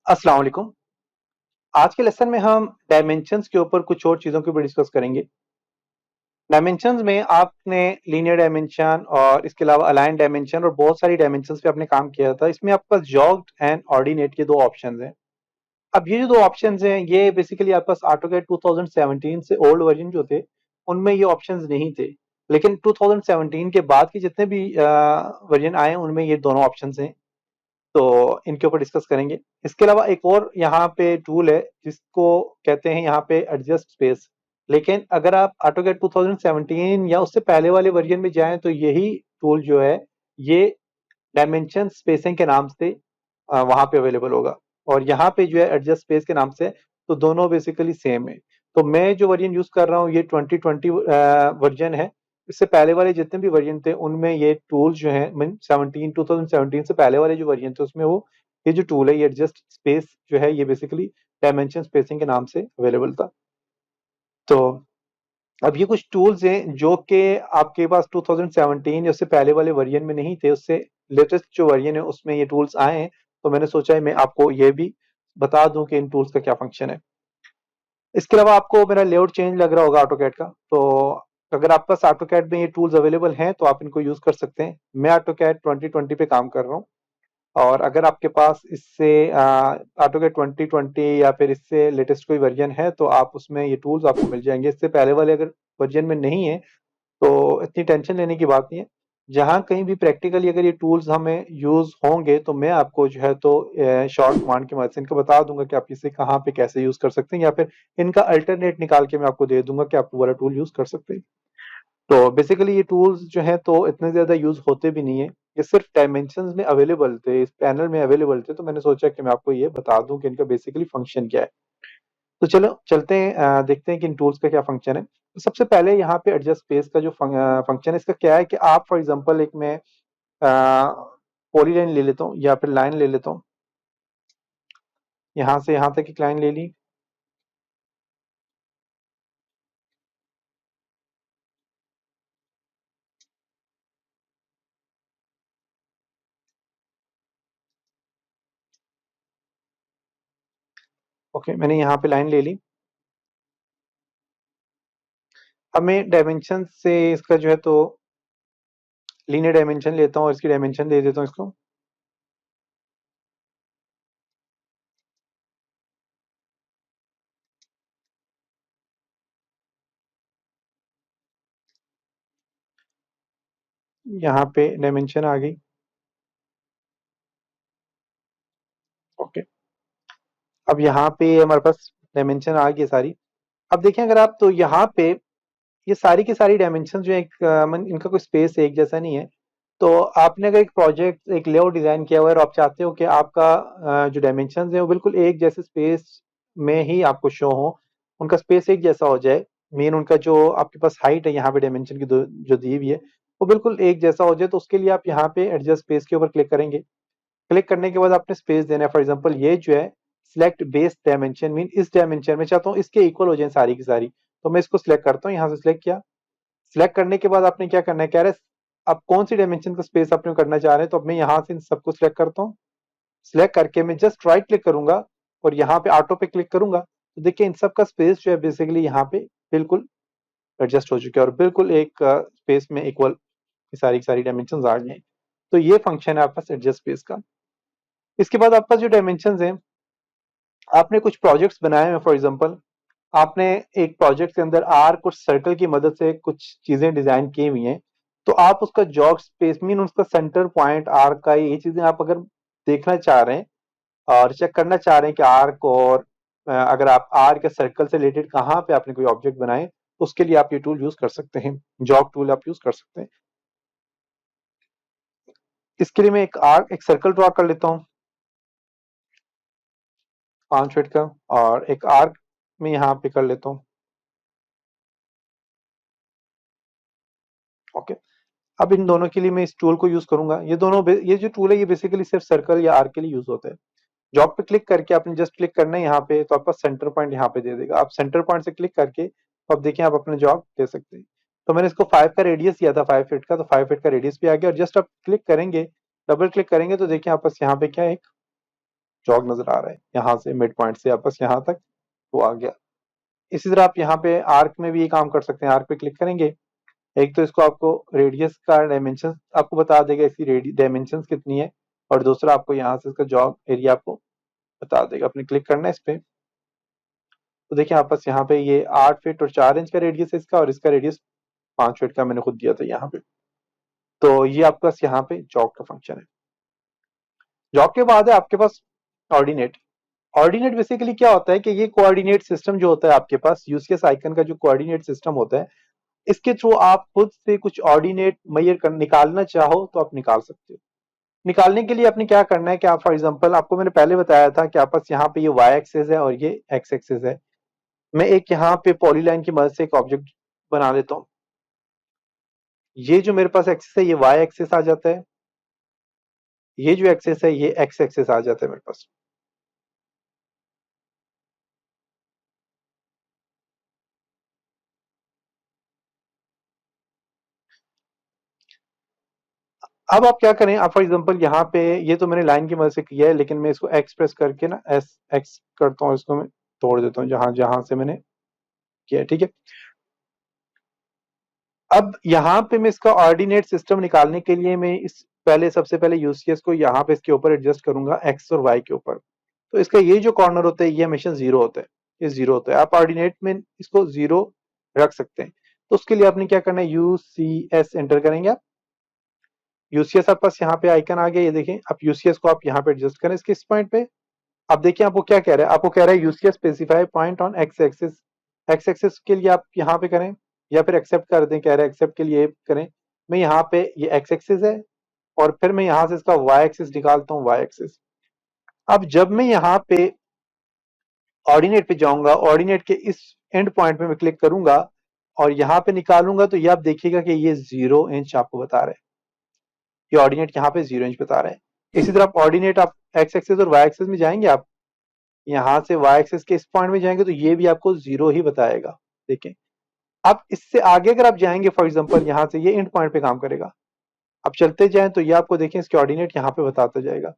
अस्सलाम वालेकुम। आज के लेसन में हम डायमेंशंस के ऊपर कुछ और चीज़ों के ऊपर डिस्कस करेंगे। डायमेंशंस में आपने लीनियर डायमेंशन और इसके अलावा अलाइन डायमेंशन और बहुत सारी डायमेंशंस पे आपने काम किया था। इसमें आपके पास जॉग्ड एंड ऑर्डिनेट के दो ऑप्शंस हैं। अब ये जो दो ऑप्शंस हैं ये बेसिकली आपके पास ऑटोकैड 2017 से ओल्ड वर्जन जो थे उनमें ये ऑप्शंस नहीं थे। लेकिन 2017 के बाद के जितने भी वर्जन आए उनमें ये दोनों ऑप्शंस हैं। तो इनके ऊपर डिस्कस करेंगे। इसके अलावा एक और यहाँ पे टूल है जिसको कहते हैं यहाँ पे एडजस्ट स्पेस। लेकिन अगर आप ऑटोकैड 2017 या उससे पहले वाले वर्जन में जाएं तो यही टूल जो है ये डायमेंशन स्पेसिंग के नाम से वहां पे अवेलेबल होगा। और यहाँ पे जो है एडजस्ट स्पेस के नाम से, तो दोनों बेसिकली सेम है। तो मैं जो वर्जन यूज कर रहा हूँ ये 2020 वर्जन है। इससे पहले वाले जितने भी वर्जन थे उनमें ये टूल जो है 2017 से पहले वाले जो वर्जन थे उसमें वो ये जो टूल है ये एडजस्ट स्पेस जो है ये बेसिकली डायमेंशन स्पेसिंग के नाम से अवेलेबल था। तो अब ये कुछ टूल्स हैं जो कि आपके पास 2017 या उससे पहले वाले वर्जन में नहीं थे, उससे लेटेस्ट जो वर्जन है उसमें ये टूल्स आए हैं। तो मैंने सोचा है मैं आपको ये भी बता दूं कि इन टूल्स का क्या फंक्शन है। इसके अलावा आपको मेरा लेआउट चेंज लग रहा होगा ऑटोकैड का। तो अगर आपके पास ऑटोकैड में ये टूल्स अवेलेबल हैं तो आप इनको यूज कर सकते हैं। मैं ऑटोकैड 2020 पे काम कर रहा हूँ। और अगर आपके पास इससे ऑटोकैड 2020 या फिर इससे लेटेस्ट कोई वर्जन है तो आप उसमें ये टूल्स आपको मिल जाएंगे। इससे पहले वाले अगर वर्जन में नहीं है तो इतनी टेंशन लेने की बात नहीं है। जहाँ कहीं भी प्रैक्टिकली अगर ये टूल्स हमें यूज होंगे तो मैं आपको जो है तो शॉर्ट कमांड की मदद से इनको बता दूंगा कि आप इसे कहाँ पे कैसे यूज कर सकते हैं, या फिर इनका अल्टरनेट निकाल के मैं आपको दे दूंगा कि आप वो वाला टूल यूज कर सकते हैं। तो बेसिकली ये टूल्स जो है तो इतने ज्यादा यूज होते भी नहीं है। ये सिर्फ डायमेंशंस में अवेलेबल थे, इस पैनल में अवेलेबल थे, तो मैंने सोचा कि मैं आपको ये बता दूं कि इनका बेसिकली फंक्शन क्या है। तो चलो चलते हैं, देखते हैं कि इन टूल्स का क्या फंक्शन है। तो सबसे पहले यहाँ पे एडजस्ट स्पेस का जो फंक्शन है इसका क्या है कि आप फॉर एग्जांपल एक मैं पॉलीलाइन ले लेता हूँ या फिर लाइन ले लेता हूँ। यहाँ से यहाँ तक एक लाइन ले ली। ओके, मैंने यहाँ पे लाइन ले ली। अब मैं डायमेंशन से इसका जो है तो लीनियर डायमेंशन लेता हूँ और इसकी डायमेंशन दे देता हूँ इसको। यहाँ पे डायमेंशन आ गई। ओके, अब यहाँ पे हमारे पास डायमेंशन आ गई सारी। अब देखें अगर आप तो यहाँ पे ये सारी की सारी डायमेंशन जो है इनका कोई स्पेस एक जैसा नहीं है। तो आपने अगर एक प्रोजेक्ट एक लेआउट डिजाइन किया हुआ है और आप चाहते हो कि आपका जो डायमेंशन है वो बिल्कुल एक जैसे स्पेस में ही आपको शो हो, उनका स्पेस एक जैसा हो जाए। मेन उनका जो आपके पास हाइट है यहाँ पे डायमेंशन की जो दी हुई है वो बिल्कुल एक जैसा हो जाए, तो उसके लिए आप यहाँ पे एडजस्ट स्पेस के ऊपर क्लिक करेंगे। क्लिक करने के बाद आपने स्पेस देना है। फॉर एग्जांपल ये जो है सिलेक्ट बेस डायमेंशन, मीन इस डायमेंशन में चाहता हूँ इसके इक्वल हो जाए सारी की सारी। तो मैं इसको सिलेक्ट करता हूँ, यहाँ से सिलेक्ट किया। सिलेक्ट करने के बाद आपने क्या करना है, कह रहे हैं आप कौन सी डायमेंशन का स्पेस आपने करना चाह रहे हैं। तो अब मैं यहाँ से इन सबको सिलेक्ट करता हूँ। सिलेक्ट करके मैं जस्ट राइट क्लिक करूंगा और यहाँ पे ऑटो पे क्लिक करूंगा तो देखिए इन सब का स्पेस जो है बेसिकली यहाँ पे बिल्कुल एडजस्ट हो चुके हैं और बिल्कुल एक स्पेस में इक्वल सारी की सारी डायमेंशन आ गए हैं। तो ये फंक्शन है आपके पास एडजस्ट स्पेस का। इसके बाद आपके पास जो डायमेंशन है, आपने कुछ प्रोजेक्ट्स बनाए हैं। फॉर एग्जांपल आपने एक प्रोजेक्ट के अंदर आर्क और सर्कल की मदद से कुछ चीजें डिजाइन की हुई हैं। तो आप उसका जॉब स्पेस मीन उसका सेंटर पॉइंट आर्क का ये चीजें आप अगर देखना चाह रहे हैं और चेक करना चाह रहे हैं कि आर्क और अगर आप आर्क या सर्कल से रिलेटेड कहाँ पे आपने कोई ऑब्जेक्ट बनाए तो उसके लिए आप ये टूल यूज कर सकते हैं। जॉब टूल आप यूज कर सकते हैं। इसके लिए मैं एक सर्कल ड्रॉ कर लेता हूँ 5 फीट का, और एक आर्क में यहाँ पे कर लेता हूँ। ओके, अब इन दोनों के लिए मैं इस टूल को यूज करूंगा। ये जो टूल है ये बेसिकली सिर्फ सर्कल या आर्क के लिए यूज होता है। जॉब पे क्लिक करके आपने जस्ट क्लिक करना है यहाँ पे, तो आपका सेंटर पॉइंट यहाँ पे दे देगा। आप सेंटर पॉइंट से क्लिक करके तो आप देखिए आप अपना जॉब दे सकते हैं। तो मैंने इसको 5 का रेडियस दिया था, 5 फीट का, तो 5 फीट का रेडियस भी आ गया। और जस्ट आप क्लिक करेंगे, डबल क्लिक करेंगे तो देखिए आप पास यहाँ पे क्या है, जॉग नजर आ रहा है, यहाँ से मिड पॉइंट से वापस यहाँ तक वो आ गया। इसी तरह आप यहाँ पे आर्क में भी ये काम कर सकते हैं। आर्क पे क्लिक करेंगे, एक तो इसको आपको रेडियस का डायमेंशन आपको बता देगा, इसकी डायमेंशन कितनी है, और दूसरा आपको यहाँ से इसका जॉग एरिया आपको बता देगा। अपने क्लिक करना है इस पे, तो देखिए आपस यहाँ पे ये 8 फीट और 4 इंच का रेडियस है इसका, और इसका रेडियस 5 फीट का मैंने खुद दिया था यहाँ पे। तो ये आपका यहाँ पे जॉग का फंक्शन है। जॉग के बाद है आपके पास ऑर्डिनेट। ऑर्डिनेट बेसिकली क्या होता है कि ये कोऑर्डिनेट सिस्टम जो होता है आपके पास, यूसीएस आइकन का जो कोऑर्डिनेट सिस्टम होता है, इसके थ्रू आप खुद से कुछ ऑर्डिनेट मेजर कर निकालना चाहो तो आप निकाल सकते हो। निकालने के लिए आपने क्या करना है कि आप फॉर एग्जांपल, आपको मैंने पहले बताया था कि आपस यहाँ पे ये वाई एक्सिस है और ये एक्स एक्सिस है। मैं एक यहाँ पे पॉलीलाइन की मदद से एक ऑब्जेक्ट बना लेता हूँ। ये जो मेरे पास एक्सिस है ये वाई एक्सिस आ जाता है, ये जो एक्सिस है ये एक्स एक्सिस आ जाता है मेरे पास। अब आप क्या करें, आप फॉर एग्जांपल यहाँ पे ये तो मैंने लाइन की मदद से किया है, लेकिन मैं इसको एक्स प्रेस करके ना एस एक्स करता हूँ, इसको मैं तोड़ देता हूँ जहां जहां से मैंने किया है, ठीक है। अब यहाँ पे मैं इसका ऑर्डिनेट सिस्टम निकालने के लिए मैं इस पहले सबसे पहले यूसीएस को यहाँ पे इसके ऊपर एडजस्ट करूंगा एक्स और वाई के ऊपर। तो इसका ये जो कॉर्नर होता है ये हमेशा जीरो होता है, ये जीरो होता है। आप ऑर्डिनेट में इसको जीरो रख सकते हैं। तो उसके लिए आपने क्या करना है, यूसीएस एंटर करेंगे आप। यूसीएस आपके पास यहाँ पे आइकन आ गया, ये देखें। आप यूसीएस को आप यहाँ पे एडजस्ट करें इसके इस पॉइंट पे। अब देखिए आपको क्या कह रहा है, आपको कह रहा है UCS specify point on x axis. X axis के लिए आप यहाँ पे करें या फिर एक्सेप्ट कर दें, कह रहे हैं एक्सेप्ट के लिए करें। मैं यहाँ पे ये एक्स एक्सिस है और फिर मैं यहाँ से इसका वाई एक्सिस निकालता हूँ, वाई एक्सिस। अब जब मैं यहाँ पे ऑर्डिनेट पे जाऊंगा, ऑर्डिनेट के इस एंड पॉइंट पे मैं क्लिक करूंगा और यहाँ पे निकालूंगा, तो ये आप देखिएगा कि ये 0 इंच आपको बता रहा है। ये ऑर्डिनेट यहाँ पे 0 इंच बता रहा है। इसी तरह आप ऑर्डिनेट आप एक्स एक्सिस और वाई एक्सिस में जाएंगे, आप यहाँ से वाई एक्सिस के इस पॉइंट में जाएंगे तो ये भी आपको 0 ही बताएगा। देखें, अब इससे आगे अगर आप जाएंगे, फॉर एग्जांपल यहाँ से ये एंड पॉइंट पे काम करेगा। अब चलते जाएं तो ये आपको देखें इसके ऑर्डिनेट यहाँ पे बताता जाएगा।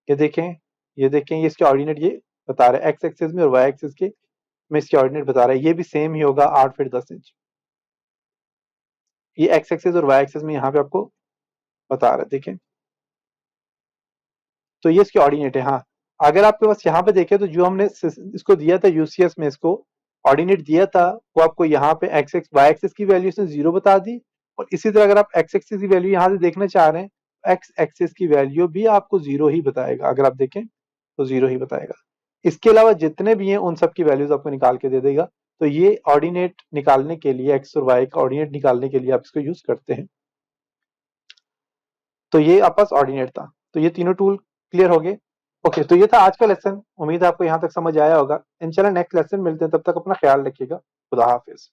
ये देखें, ये देखें, ये इसके ऑर्डिनेट ये बता रहा है एक्स एक्सिस में और वाई एक्सिस के में इसके ऑर्डिनेट बता रहा है। ये भी सेम ही होगा, 8 फीट 10 इंच। ये एक्स एक्सिस और वाई एक्सिस में यहाँ पे आपको बता रहा है, देखें। तो ये इसके ऑर्डिनेट है। हाँ, अगर आपके पास यहाँ पे देखें तो जो हमने इसको दिया था यूसीएस में, इसको ऑर्डिनेट दिया था, वो आपको यहाँ पे एक्स एक्स वाई एक्सिस की वैल्यू इसने 0 बता दी। और इसी तरह अगर आप एक्स एक्सिस की वैल्यू यहाँ से देखना चाह रहे हैं, एक्स एक्सिस की वैल्यू भी आपको 0 ही बताएगा। अगर आप देखें तो 0 ही बताएगा। इसके अलावा जितने भी हैं उन सब की वैल्यूज आपको निकाल के दे देगा। तो ये ऑर्डिनेट निकालने के लिए, एक्स और वाई का ऑर्डिनेट निकालने के लिए आप इसको यूज करते हैं। तो ये आपके पास ऑर्डिनेट था। तो ये तीनों टूल क्लियर हो गए। ओके, तो ये था आज का लेसन। उम्मीद है आपको यहाँ तक समझ आया होगा। इंशाल्लाह नेक्स्ट लेसन मिलते हैं, तब तक अपना ख्याल रखिएगा। खुदा हाफिज।